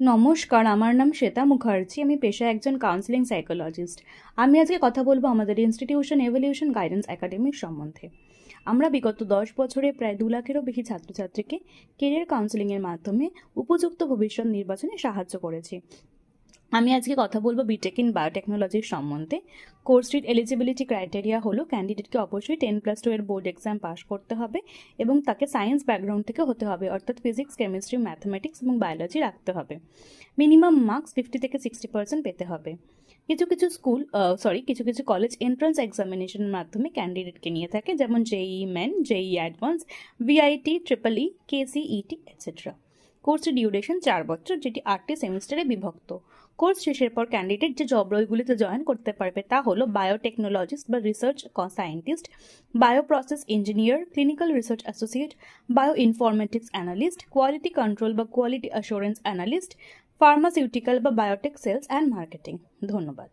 নমস্কার, আমার নাম শ্বেতা মুখার্জি। আমি পেশায় একজন কাউন্সিলিং সাইকোলজিস্ট। আমি আজকে কথা বলবো আমাদের ইনস্টিটিউশন এভলিউশন গাইডেন্স একাডেমির সম্বন্ধে। আমরা বিগত 10 বছরে প্রায় 2 লাখেরও বেশি ছাত্রছাত্রীকে কেরিয়ার কাউন্সিলিংয়ের মাধ্যমে উপযুক্ত ভবিষ্যৎ নির্বাচনে সাহায্য করেছি। আমি আজকে কথা বলবো বিটেক ইন বায়োটেকনোলজির সম্বন্ধে। কোর্সটির এলিজিবিলিটি ক্রাইটেরিয়া হলো ক্যান্ডিডেটকে অবশ্যই 10+2 এর বোর্ড এক্সাম পাস করতে হবে এবং তাকে সায়েন্স ব্যাকগ্রাউন্ড থেকে হতে হবে, অর্থাৎ ফিজিক্স, কেমিস্ট্রি, ম্যাথমেটিক্স এবং বায়োলজি রাখতে হবে। মিনিমাম মার্কস 50 থেকে 60% পেতে হবে। কিছু কিছু কলেজ এন্ট্রান্স এক্সামিনেশনের মাধ্যমে ক্যান্ডিডেটকে নিয়ে থাকে, যেমন JEE main, JEE advance, VIT, triple E, KCET etcetera. কোর্সের ডিউরেশন 4 বছর, যেটি 8টি সেমিস্টারে বিভক্ত। কোর্স শেষের পর ক্যান্ডিডেট যে জব রোলগুলিতে জয়েন করতে পারবে তা হলো বায়োটেকনোলজিস্ট বা research scientist, bioprocess engineer, clinical research associate, bio informatics analyst, quality control বা কোয়ালিটি অ্যাসুরেন্স অ্যানালিস্ট, ফার্মাসিউটিক্যাল বা বায়োটেক সেলস অ্যান্ড মার্কেটিং। ধন্যবাদ।